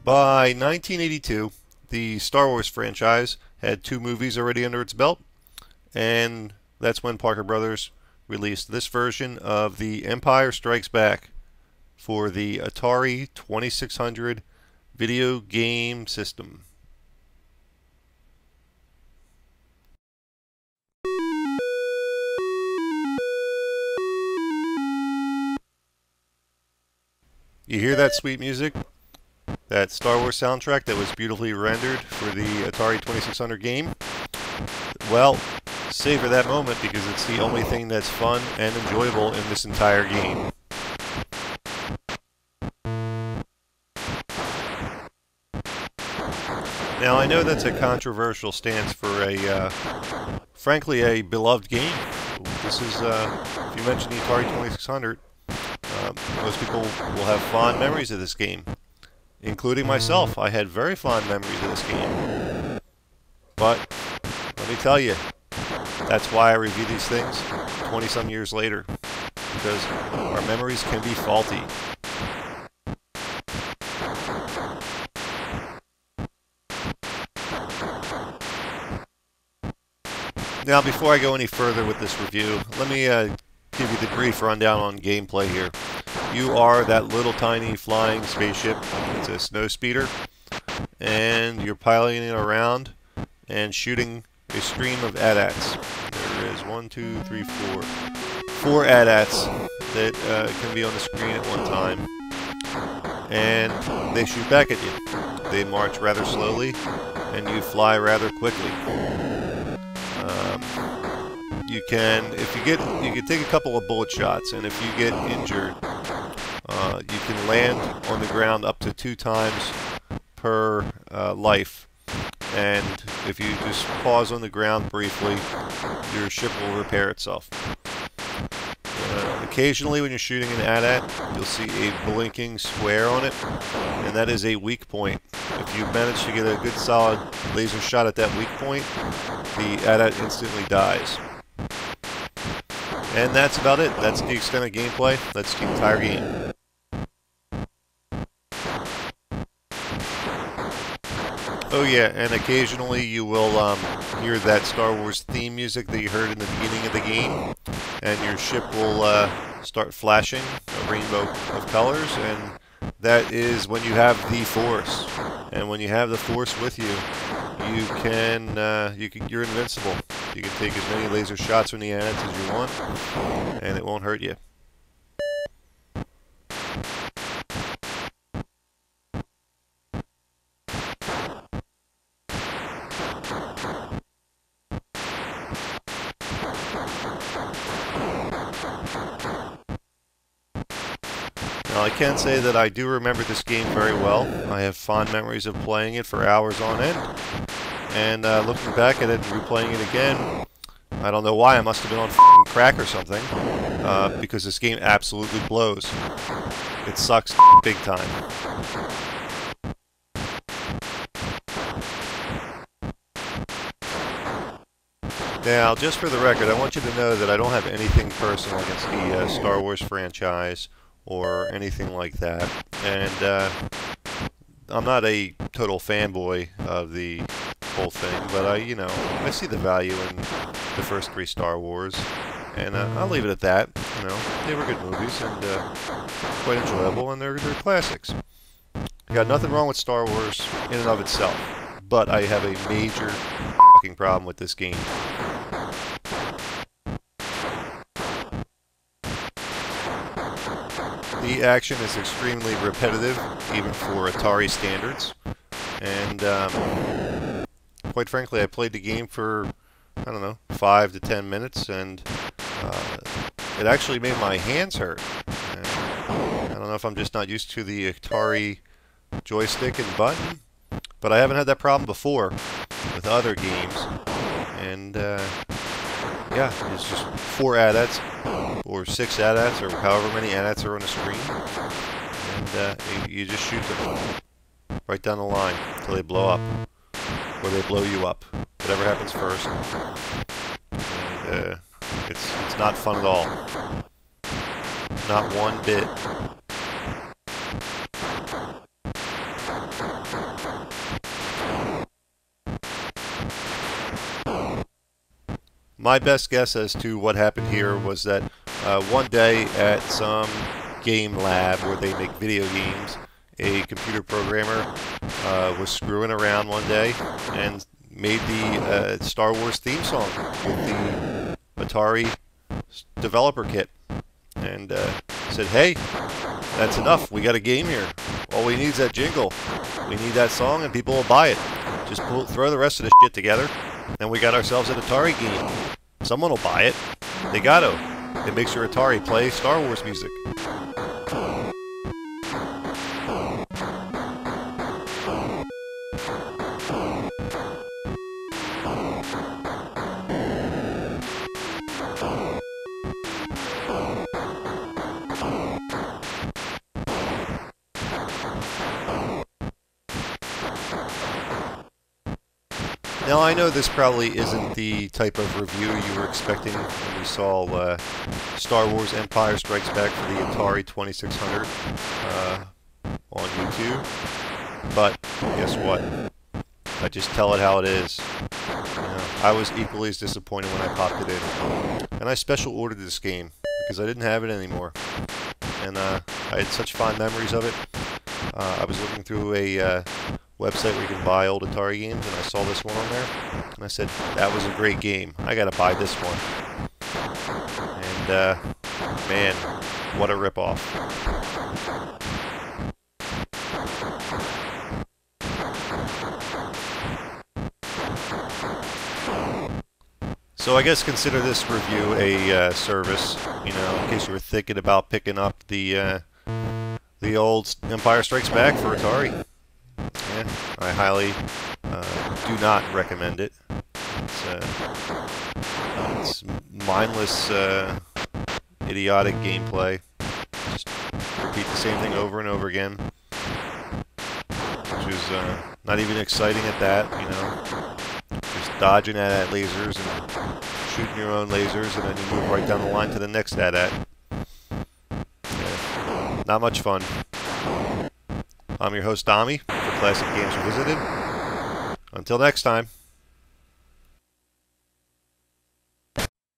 By 1982, the Star Wars franchise had two movies already under its belt, and that's when Parker Brothers released this version of The Empire Strikes Back for the Atari 2600 video game system. You hear that sweet music? That Star Wars soundtrack that was beautifully rendered for the Atari 2600 game? Well, savor that moment because it's the only thing that's fun and enjoyable in this entire game. Now, I know that's a controversial stance for frankly, a beloved game. This is, if you mention the Atari 2600, most people will have fond memories of this game, including myself. I had very fond memories of this game. But, let me tell you, that's why I review these things 20-some years later, because our memories can be faulty. Now, before I go any further with this review, let me give you the brief rundown on gameplay here. You are that little tiny flying spaceship. It's a snow speeder, and you're piloting it around and shooting a stream of AT-ATs. There is 1, 2, 3, 4 AT-ATs that can be on the screen at one time, and they shoot back at you. They march rather slowly, and you fly rather quickly. You can take a couple of bullet shots, and if you get injured, you can land on the ground up to 2 times per life. And if you just pause on the ground briefly, your ship will repair itself. Occasionally, when you're shooting an AT-AT, you'll see a blinking square on it, and that is a weak point. If you manage to get a good solid laser shot at that weak point, the AT-AT instantly dies. And that's about it. That's the extent of gameplay. That's the entire game. Oh yeah, and occasionally you will hear that Star Wars theme music that you heard in the beginning of the game, and your ship will start flashing a rainbow of colors, and that is when you have the Force. And when you have the Force with you, you're invincible. You can take as many laser shots from the AT-ATs as you want, and it won't hurt you. Now, I can say that I do remember this game very well. I have fond memories of playing it for hours on end. And looking back at it and replaying it again, I don't know why. I must have been on f***ing crack or something. Because this game absolutely blows. It sucks big time. Now, just for the record, I want you to know that I don't have anything personal against the Star Wars franchise or anything like that. And I'm not a total fanboy of the whole thing, but I see the value in the first 3 Star Wars, and I'll leave it at that. They were good movies and quite enjoyable, and they're classics. I got nothing wrong with Star Wars in and of itself, but I have a major fucking problem with this game. The action is extremely repetitive, even for Atari standards, and quite frankly, I played the game for, I don't know, 5 to 10 minutes, and it actually made my hands hurt. And I don't know if I'm just not used to the Atari joystick and button, but I haven't had that problem before with other games. And yeah, it's just 4 AT-ATs, or 6 AT-ATs, or however many AT-ATs are on the screen, and you just shoot them right down the line until they blow up, or they blow you up, whatever happens first. And it's not fun at all, not one bit. my best guess as to what happened here was that one day at some game lab where they make video games, a computer programmer was screwing around one day and made the Star Wars theme song with the Atari developer kit, and said, "Hey, that's enough. We got a game here. All we need is that jingle. We need that song, and people will buy it. Just throw the rest of the shit together, and we got ourselves an Atari game. Someone will buy it. They got to. It makes your Atari play Star Wars music." Now, I know this probably isn't the type of review you were expecting when you saw Star Wars Empire Strikes Back for the Atari 2600 on YouTube, but guess what? I just tell it how it is. You know, I was equally as disappointed when I popped it in. And I special ordered this game because I didn't have it anymore. And I had such fond memories of it. I was looking through a website where you can buy old Atari games, and I saw this one on there, and I said, that was a great game. I gotta buy this one. And man, what a ripoff. So I guess consider this review a service, you know, in case you were thinking about picking up the old Empire Strikes Back for Atari. Yeah, I highly do not recommend it. It's mindless, idiotic gameplay. Just repeat the same thing over and over again, which is not even exciting at that, you know. Just dodging at lasers and shooting your own lasers, and then you move right down the line to the next AT-AT. Yeah, not much fun. I'm your host, Dami, for Classic Games Revisited. Until next time.